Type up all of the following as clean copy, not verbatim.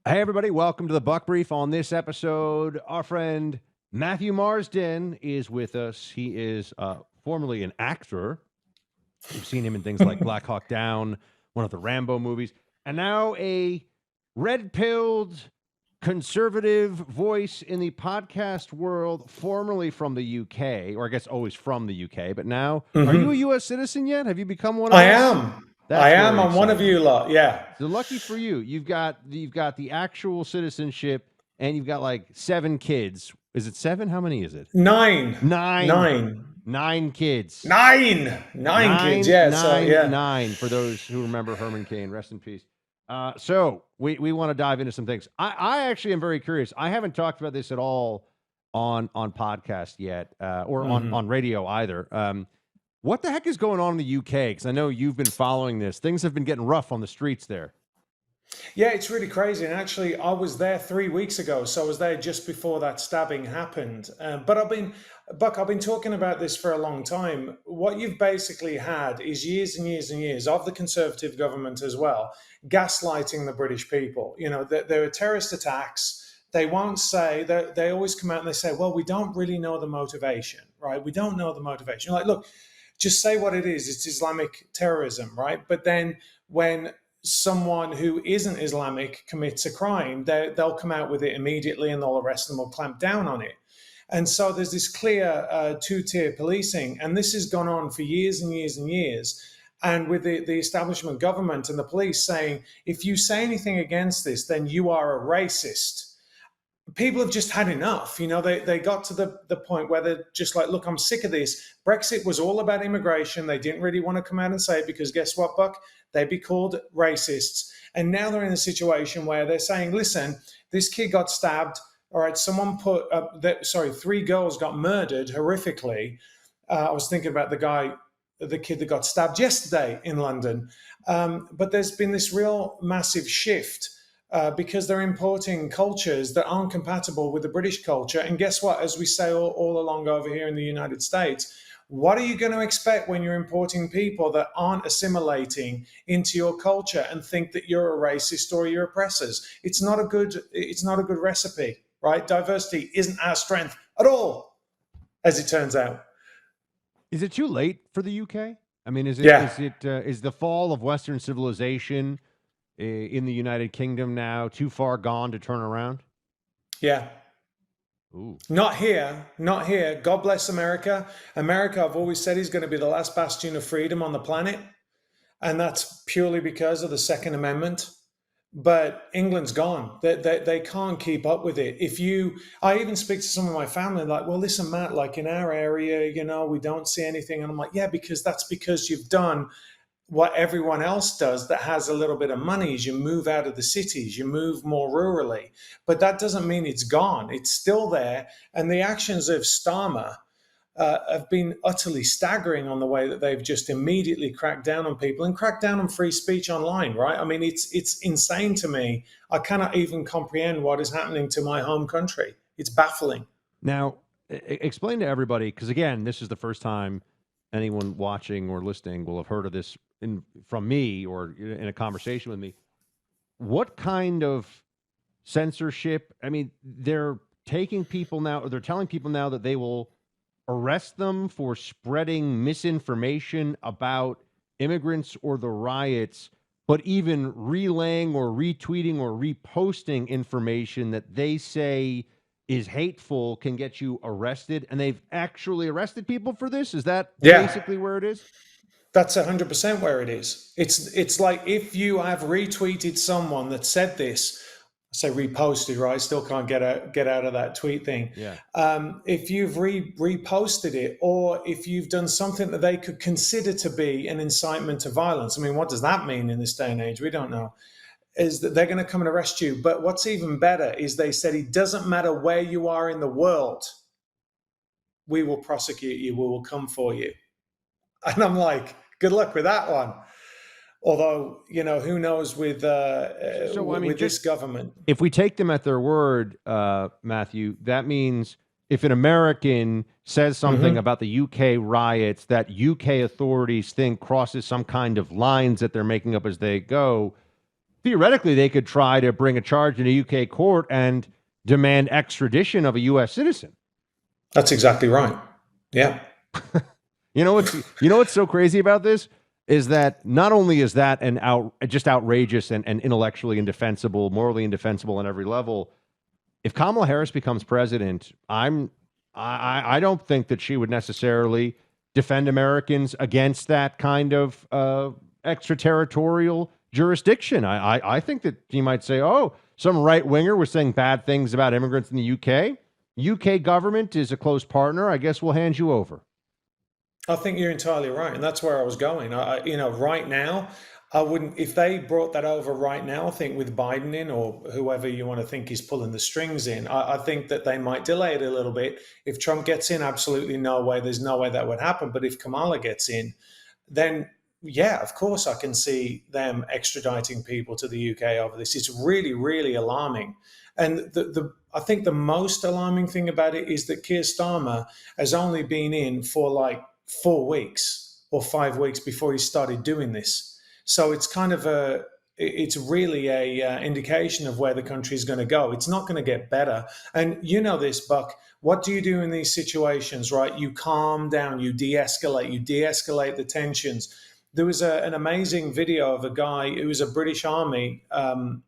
Hey, everybody. Welcome to the Buck Brief. On this episode, our friend Matthew Marsden is with us. He is formerly an actor. We've seen him in things like Black Hawk Down, one of the Rambo movies, and now a red-pilled conservative voice in the podcast world, formerly from the UK, or I guess always from the UK, but now, are you a U.S. citizen yet? Have you become one of us? I am. That's I'm very one of exciting. you lot. Yeah. So lucky for you, you've got the actual citizenship, and you've got like 7 kids. Is it 7? How many is it? Nine kids. Nine kids. Yeah. Nine. For those who remember Herman Cain, rest in peace. So we want to dive into some things. I actually am very curious. I haven't talked about this at all on podcast yet, or on radio either. What the heck is going on in the UK? Because I know you've been following this. Things have been getting rough on the streets there. Yeah, it's really crazy. And actually, I was there 3 weeks ago. So I was there just before that stabbing happened. But I've been talking about this for a long time. What you've basically had is years and years and years of the Conservative government as well, gaslighting the British people. You know, there are terrorist attacks. They won't say, they always come out and they say, well, we don't really know the motivation, right? We don't know the motivation. You're like, look, just say what it is. It's Islamic terrorism, right? But then when someone who isn't Islamic commits a crime, they'll come out with it immediately and they'll arrest them or clamp down on it. And so there's this clear two-tier policing. And this has gone on for years and years and years. And with the establishment government and the police saying, if you say anything against this, then you are a racist. People have just had enough. You know, they got to the point where they're just like, look, I'm sick of this. Brexit was all about immigration. They didn't really want to come out and say it because guess what, Buck? They'd be called racists. And now they're in a situation where they're saying, listen, this kid got stabbed. All right, someone 3 girls got murdered horrifically. I was thinking about the kid that got stabbed yesterday in London. But there's been this real massive shift because they're importing cultures that aren't compatible with the British culture. And guess what? As we say all along over here in the United States, what are you going to expect when you're importing people that aren't assimilating into your culture and think that you're a racist or you're oppressors? It's not a good recipe, right? Diversity isn't our strength at all, as it turns out. Is it too late for the UK? I mean, is the fall of Western civilization in the United Kingdom now too far gone to turn around? Yeah. Ooh. Not here. God bless America. America, I've always said, is going to be the last bastion of freedom on the planet. And that's purely because of the Second Amendment. But England's gone. They can't keep up with it. I even speak to some of my family like, well, listen, Matt, like in our area, you know, we don't see anything. And I'm like, yeah, because you've done what everyone else does that has a little bit of money is you move out of the cities, you move more rurally. But that doesn't mean it's gone. It's still there. And the actions of Starmer have been utterly staggering on the way that they've just immediately cracked down on people and cracked down on free speech online, right? I mean, it's insane to me. I cannot even comprehend what is happening to my home country. It's baffling. Now, explain to everybody, because again, this is the first time anyone watching or listening will have heard of this from me or in a conversation with me. What kind of censorship? I mean, they're taking people now, or they're telling people now that they will arrest them for spreading misinformation about immigrants or the riots, but even relaying or retweeting or reposting information that they say is hateful can get you arrested. And they've actually arrested people for this? Is that basically where it is? That's 100% where it is. It's like if you have retweeted someone that said this, say reposted, right? I still can't get out of that tweet thing. Yeah. If you've reposted it, or if you've done something that they could consider to be an incitement to violence. I mean, what does that mean in this day and age? We don't know. Is that they're going to come and arrest you. But what's even better is they said it doesn't matter where you are in the world, we will prosecute you, we will come for you. And I'm like, good luck with that one. Although, you know, who knows with this government. If we take them at their word, Matthew, that means if an American says something about the UK riots that UK authorities think crosses some kind of lines that they're making up as they go, theoretically, they could try to bring a charge in a UK court and demand extradition of a US citizen. That's exactly right. Yeah. What's so crazy about this is that not only is that just outrageous and intellectually indefensible, morally indefensible on every level. If Kamala Harris becomes president, I don't think that she would necessarily defend Americans against that kind of extraterritorial jurisdiction. I think that she might say, oh, some right winger was saying bad things about immigrants in the UK. UK government is a close partner. I guess we'll hand you over. I think you're entirely right, and that's where I was going. Right now, I wouldn't. If they brought that over right now, I think with Biden in or whoever you want to think is pulling the strings in, I think that they might delay it a little bit. If Trump gets in, absolutely no way. There's no way that would happen. But if Kamala gets in, then yeah, of course I can see them extraditing people to the UK over this. It's really, really alarming. And I think the most alarming thing about it is that Keir Starmer has only been in for like 4 weeks or 5 weeks before he started doing this. So it's kind of it's really a indication of where the country is going to go. It's not going to get better. And you know this, Buck. What do you do in these situations, right? You calm down, you de-escalate the tensions. There was an amazing video of a guy who was a British Army. He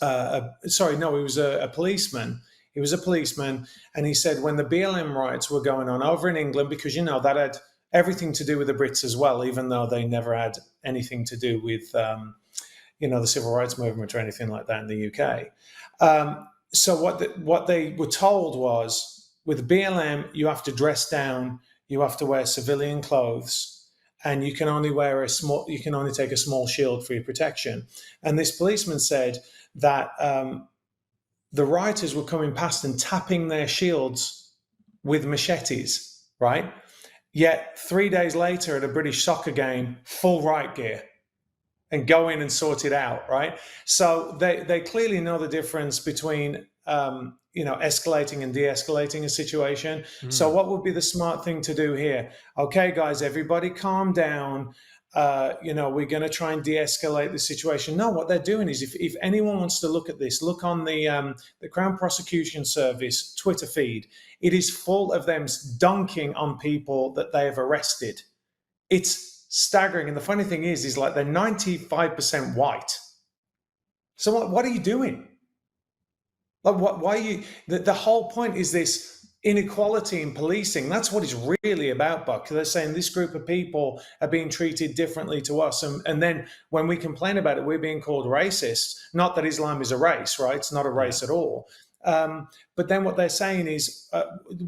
was a policeman. He was a policeman, and he said when the BLM riots were going on over in England, because that had everything to do with the Brits as well, even though they never had anything to do with the civil rights movement or anything like that in the UK. So what they were told was, with BLM, you have to dress down, you have to wear civilian clothes, and you can only take a small shield for your protection. And this policeman said that the rioters were coming past and tapping their shields with machetes, right? Yet 3 days later at a British soccer game, full riot gear, and go in and sort it out, right? So they clearly know the difference between escalating and de-escalating a situation. So what would be the smart thing to do here? Okay, guys, everybody calm down. We're going to try and de-escalate the situation. No, what they're doing is, if anyone wants to look at this, look on the Crown Prosecution Service Twitter feed. It is full of them dunking on people that they have arrested. It's staggering. And the funny thing is like they're 95% white. So what are you doing? Like, why are you? The whole point is this inequality in policing. That's what it's really about, Buck. They're saying this group of people are being treated differently to us. And then when we complain about it, we're being called racist. Not that Islam is a race, right? It's not a race at all. But then what they're saying is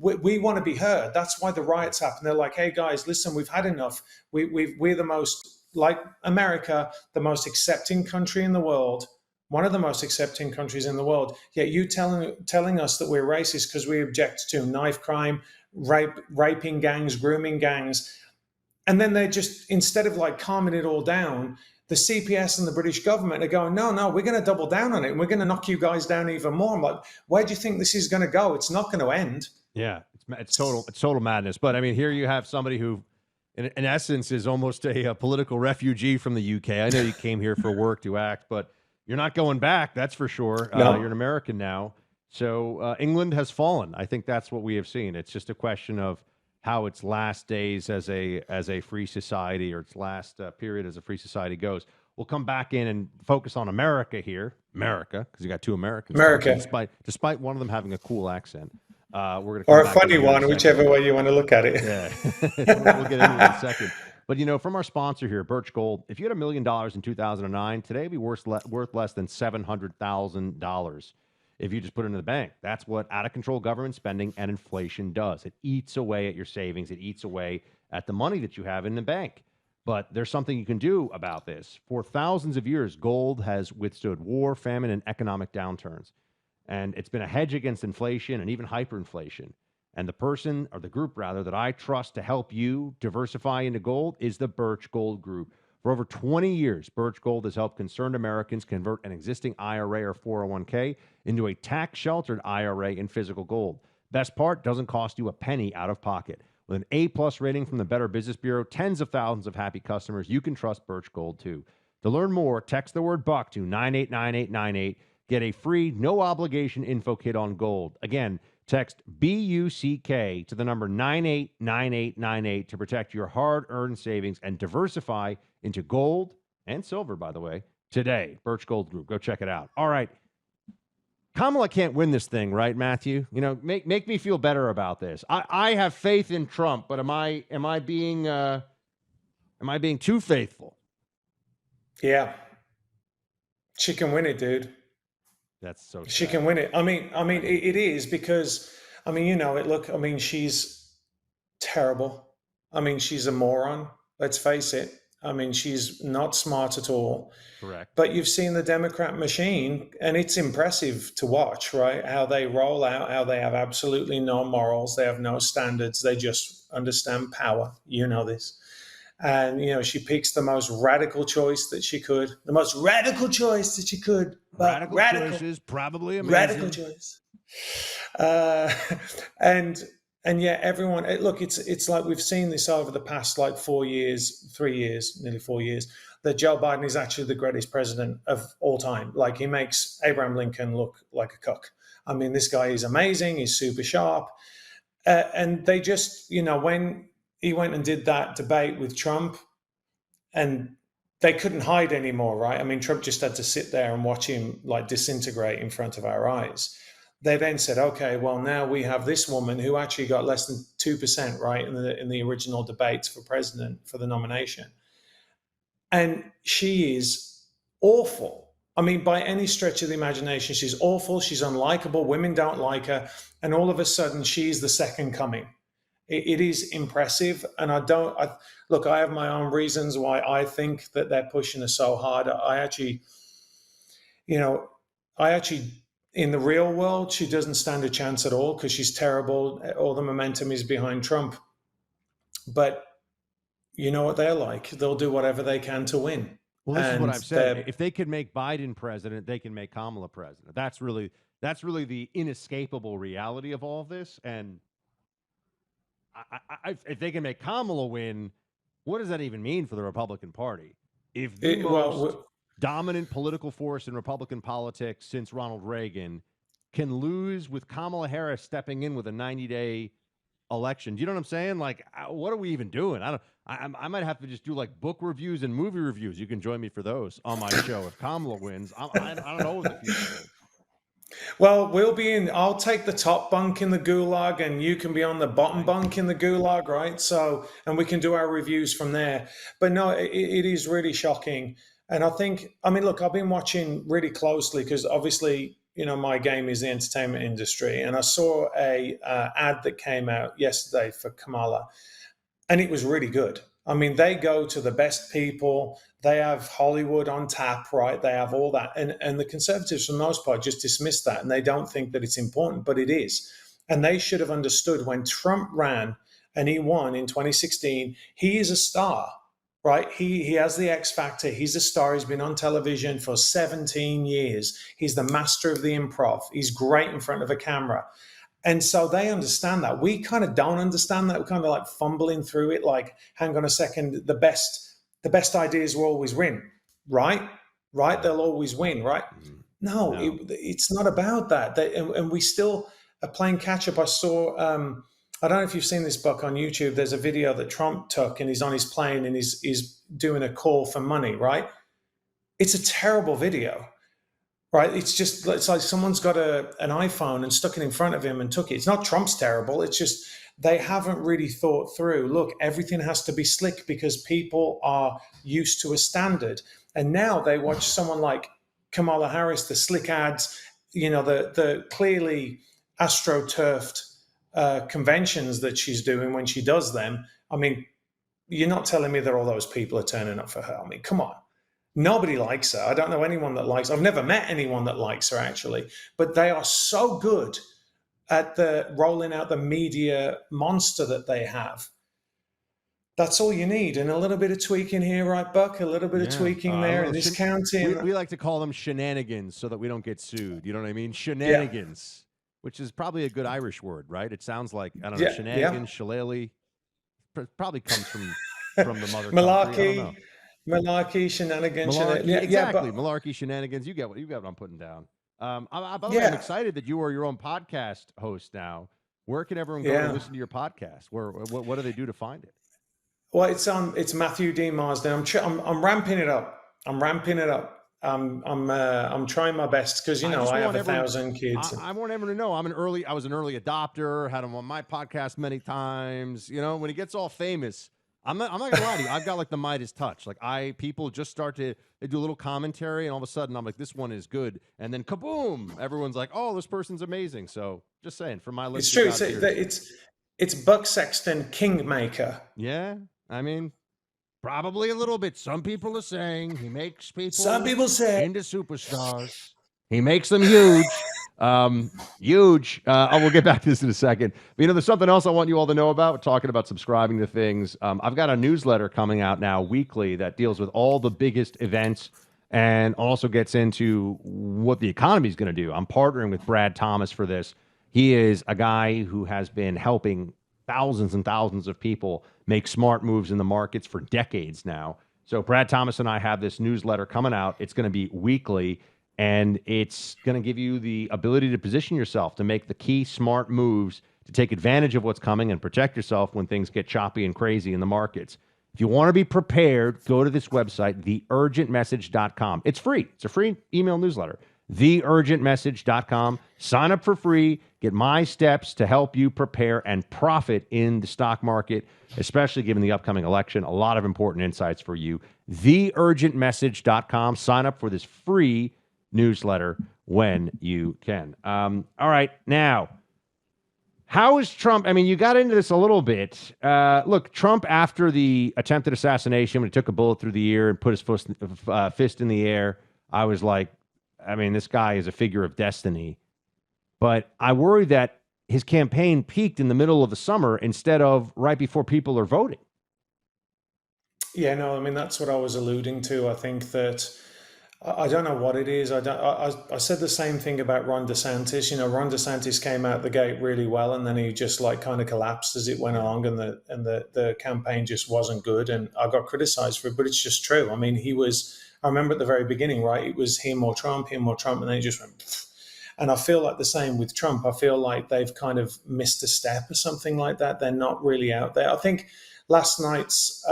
we want to be heard. That's why the riots happen. They're like, hey, guys, listen, we've had enough. We're the most, like America, the most accepting country in the world. One of the most accepting countries in the world, yet you telling us that we're racist because we object to knife crime, raping gangs, grooming gangs. And then they just, instead of like calming it all down, the CPS and the British government are going, no, we're going to double down on it, and we're going to knock you guys down even more. I'm like, where do you think this is going to go? It's not going to end. Yeah, it's total madness. But I mean, here you have somebody who, in essence, is almost a political refugee from the UK. I know you came here for work to act, but you're not going back, that's for sure. No. You're an American now. So England has fallen. I think that's what we have seen. It's just a question of how its last days as a free society, or its last period as a free society goes. We'll come back in and focus on America here. America, because you got two Americans. America. Despite one of them having a cool accent. We're gonna or a funny one, whichever way you want to look at it. Yeah. We'll get into it in a second. But, from our sponsor here, Birch Gold, if you had $1 million in 2009, today it'd be worth less than $700,000 if you just put it in the bank. That's what out-of-control government spending and inflation does. It eats away at your savings. It eats away at the money that you have in the bank. But there's something you can do about this. For thousands of years, gold has withstood war, famine, and economic downturns. And it's been a hedge against inflation and even hyperinflation. And the person, or the group rather, that I trust to help you diversify into gold is the Birch Gold Group. For over 20 years, Birch Gold has helped concerned Americans convert an existing IRA or 401k into a tax-sheltered IRA in physical gold. Best part, doesn't cost you a penny out of pocket. With an A+ rating from the Better Business Bureau, tens of thousands of happy customers, you can trust Birch Gold too. To learn more, text the word Buck to 989898. Get a free, no obligation info kit on gold. Again, text BUCK to the number 989898 to protect your hard-earned savings and diversify into gold and silver, by the way, today. Birch Gold Group. Go check it out. All right. Kamala can't win this thing, right, Matthew? You know, make me feel better about this. I have faith in Trump, but am I being too faithful? Yeah. She can win it, dude. That's so sad. She can win it. I mean, it is because, I mean, you know it. Look, I mean, she's terrible. I mean, she's a moron. Let's face it. I mean, she's not smart at all. Correct. But you've seen the Democrat machine, and it's impressive to watch, right? How they roll out, how they have absolutely no morals, they have no standards, they just understand power. You know this. And, you know, she picks the most radical choice that she could. The most radical choice that she could. Radical choice is probably amazing. Radical choice. And yeah, everyone, look, it's like we've seen this over the past like 4 years, 3 years, nearly 4 years, that Joe Biden is actually the greatest president of all time. Like, he makes Abraham Lincoln look like a cuck. I mean, this guy is amazing. He's super sharp. And they just, you know, when he went and did that debate with Trump, and they couldn't hide anymore, right? I mean, Trump just had to sit there and watch him like disintegrate in front of our eyes. They then said, okay, well, now we have this woman who actually got less than 2%, right, in the original debates for president for the nomination. And she is awful. I mean, by any stretch of the imagination, she's awful. She's unlikable. Women don't like her. And all of a sudden, she's the second coming. It is impressive. And look, I have my own reasons why I think that they're pushing her so hard. I actually, in the real world, she doesn't stand a chance at all because she's terrible. All the momentum is behind Trump. But you know what they're like. They'll do whatever they can to win. Well, this is what I've said. If they can make Biden president, they can make Kamala president. That's really the inescapable reality of all of this. And if they can make Kamala win, what does that even mean for the Republican Party? If the most dominant political force in Republican politics since Ronald Reagan can lose with Kamala Harris stepping in with a 90-day election, do you know what I'm saying? Like, what are we even doing? I might have to just do like book reviews and movie reviews. You can join me for those on my show if Kamala wins. I don't know what the future is. Well, I'll take the top bunk in the gulag and you can be on the bottom bunk in the gulag, right? So, and we can do our reviews from there. But no, it is really shocking. And I mean, look, I've been watching really closely because obviously, you know, my game is the entertainment industry. And I saw a ad that came out yesterday for Kamala, and it was really good. I mean, they go to the best people. They have Hollywood on tap, right? They have all that. And the conservatives, for the most part, just dismiss that. And they don't think that it's important, but it is. And they should have understood when Trump ran and he won in 2016, he is a star, right? He has the X factor. He's a star. He's been on television for 17 years. He's the master of the improv. He's great in front of a camera. And so they understand that. We kind of don't understand that. We're kind of like fumbling through it, like, hang on a second, the best ideas will always win, right? Right? They'll always win, right? No. It's not about that. And we still are playing catch up. I saw, I don't know if you've seen this, Buck, on YouTube. There's a video that Trump took and he's on his plane and he's doing a call for money, right? It's a terrible video. Right, it's like someone's got an iPhone and stuck it in front of him and took it. It's not Trump's terrible. It's just they haven't really thought through. Look, everything has to be slick because people are used to a standard. And now they watch someone like Kamala Harris, the slick ads, you know, the clearly astroturfed conventions that she's doing when she does them. I mean, you're not telling me that all those people are turning up for her. I mean, come on. Nobody likes her. I don't know anyone that likes her. I've never met anyone that likes her, actually. But they are so good at the rolling out the media monster that they have. That's all you need. And a little bit of tweaking here, right, Buck? A little bit of tweaking there and discounting. We like to call them shenanigans so that we don't get sued. You know what I mean? Shenanigans, which is probably a good Irish word, right? It sounds like, I don't know, shenanigans, shillelagh. Probably comes from the mother Malarkey. country. I don't know. Malarkey, shenanigans, Malarkey, yeah, exactly. but Malarkey shenanigans. You get what I'm putting down. By the way, I'm yeah, excited that you are your own podcast host now. Where can everyone go to yeah. listen to your podcast? What do they do to find it? Well, it's Matthew D. Marsden. I'm ramping it up. I'm ramping it up. I'm trying my best because I just I have want a everyone. thousand kids. I want everyone to know I was an early adopter. Had him on my podcast many times. When he gets all famous, I'm not gonna lie to you. I've got like the Midas touch. Like people just start to they do a little commentary, and all of a sudden I'm like, this one is good, and then kaboom! Everyone's like, oh, this person's amazing. So just saying, for my It's list of true. God's ears. It's Buck Sexton Kingmaker. Yeah, I mean, probably a little bit. Some people are saying he makes Some people people say into superstars. He makes them huge. Huge. We'll get back to this in a second. But, there's something else I want you all to know about. We're talking about subscribing to things. I've got a newsletter coming out now weekly that deals with all the biggest events and also gets into what the economy is going to do. I'm partnering with Brad Thomas for this. He is a guy who has been helping thousands and thousands of people make smart moves in the markets for decades now. So Brad Thomas and I have this newsletter coming out. It's going to be weekly, and it's going to give you the ability to position yourself to make the key smart moves to take advantage of what's coming and protect yourself when things get choppy and crazy in the markets. If you want to be prepared, go to this website, theurgentmessage.com. It's free. It's a free email newsletter. Theurgentmessage.com. Sign up for free. Get my steps to help you prepare and profit in the stock market, especially given the upcoming election. A lot of important insights for you. Theurgentmessage.com. Sign up for this free newsletter when you can. All right. Now, how is Trump? I mean, you got into this a little bit. Look, Trump, after the attempted assassination, when he took a bullet through the ear and put his fist in the air, I was like, I mean, this guy is a figure of destiny. But I worry that his campaign peaked in the middle of the summer instead of right before people are voting. Yeah, no, I mean that's what I was alluding to. I think that I don't know what it is. I said the same thing about Ron DeSantis. Ron DeSantis came out the gate really well, and then he just like kind of collapsed as it went along, and the campaign just wasn't good. And I got criticized for it, but it's just true. I mean, he was. I remember at the very beginning, right? It was him or Trump, and then he just went. Pfft. And I feel like the same with Trump. I feel like they've kind of missed a step or something like that. They're not really out there. I think last night's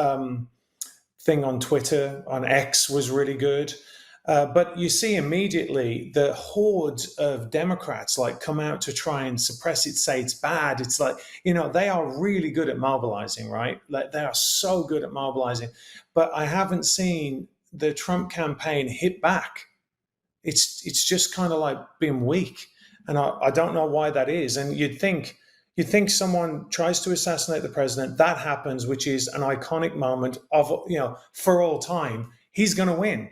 thing on Twitter, on X, was really good. But you see immediately the horde of Democrats like come out to try and suppress it, say it's bad. It's like, they are really good at mobilizing, right? Like they are so good at mobilizing. But I haven't seen the Trump campaign hit back. It's just kind of like being weak. And I don't know why that is. And you'd think someone tries to assassinate the president, that happens, which is an iconic moment of, for all time, he's going to win.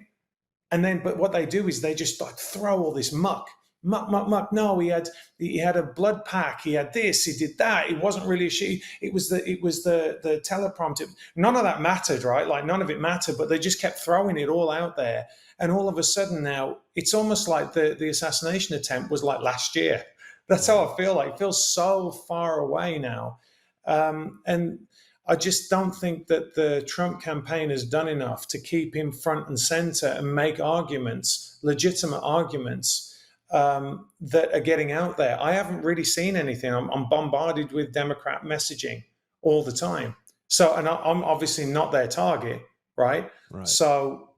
And then, but what they do is they just like throw all this muck. No, he had a blood pack. He had this. He did that. It wasn't really a shit. It was the teleprompter. None of that mattered, right? Like none of it mattered. But they just kept throwing it all out there. And all of a sudden now, it's almost like the assassination attempt was like last year. That's how I feel like. It feels so far away now. And I just don't think that the Trump campaign has done enough to keep him front and center and make arguments, legitimate arguments that are getting out there. I haven't really seen anything. I'm bombarded with Democrat messaging all the time. So, and I'm obviously not their target, right? So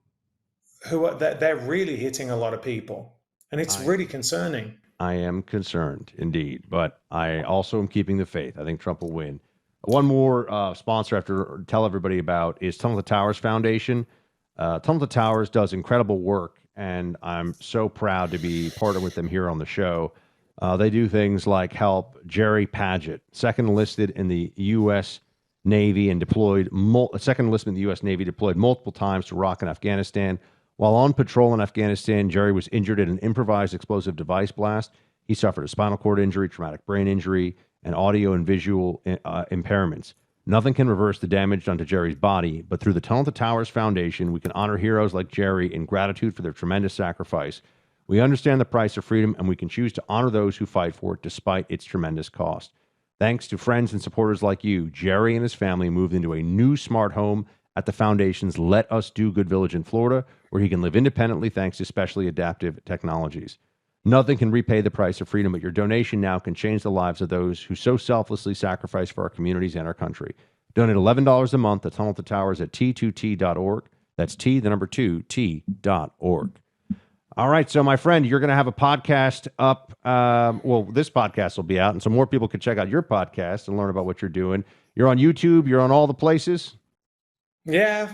they're really hitting a lot of people, and it's really concerning. I am concerned indeed, but I also am keeping the faith. I think Trump will win. One more sponsor I have to tell everybody about is Tunnel to Towers Foundation. Tunnel to Towers does incredible work, and I'm so proud to be partnered with them here on the show. They do things like help Jerry Paget, second enlisted in the U.S. Navy and deployed, second enlistment in the U.S. Navy, deployed multiple times to Iraq and Afghanistan. While on patrol in Afghanistan, Jerry was injured in an improvised explosive device blast. He suffered a spinal cord injury, traumatic brain injury, and audio and visual impairments. Nothing can reverse the damage done to Jerry's body, but through the Tunnel to Towers Foundation, we can honor heroes like Jerry in gratitude for their tremendous sacrifice. We understand the price of freedom, and we can choose to honor those who fight for it despite its tremendous cost. Thanks to friends and supporters like you, Jerry and his family moved into a new smart home at the Foundation's Let Us Do Good Village in Florida, where he can live independently thanks to specially adaptive technologies. Nothing can repay the price of freedom, but your donation now can change the lives of those who so selflessly sacrifice for our communities and our country. Donate $11 a month to Tunnel to Towers at T2T.org. That's T, the number 2, T.org. All right, so my friend, you're going to have a podcast up. Well, this podcast will be out, and so more people can check out your podcast and learn about what you're doing. You're on YouTube. You're on all the places. Yeah.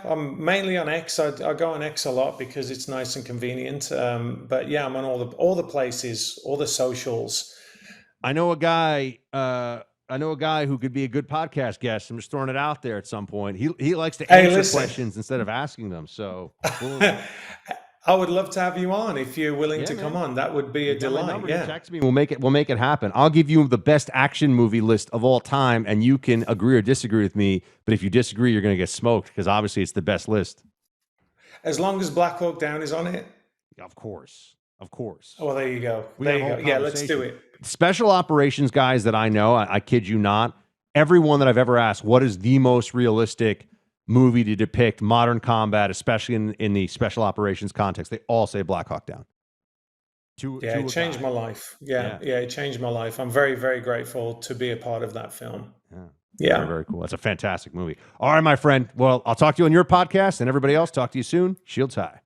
I'm mainly on X. I go on X a lot because it's nice and convenient. But yeah, I'm on all the places, all the socials. I know a guy. I know a guy who could be a good podcast guest. I'm just throwing it out there at some point. He likes to answer questions instead of asking them. So cool. I would love to have you on if you're willing to come on. That would be a delight. Yeah, text me. We'll make it happen. I'll give you the best action movie list of all time, and you can agree or disagree with me. But if you disagree, you're going to get smoked because obviously it's the best list. As long as Black Hawk Down is on it. Of course. Oh, there you go. Yeah, let's do it. Special operations guys that I know, I kid you not, everyone that I've ever asked, what is the most realistic movie to depict modern combat, especially in the special operations context, they all say Black Hawk Down. It changed my life. Yeah, it changed my life. I'm very, very grateful to be a part of that film. Yeah. Very, very cool. That's a fantastic movie. All right, my friend. Well, I'll talk to you on your podcast, and everybody else, talk to you soon. Shields high.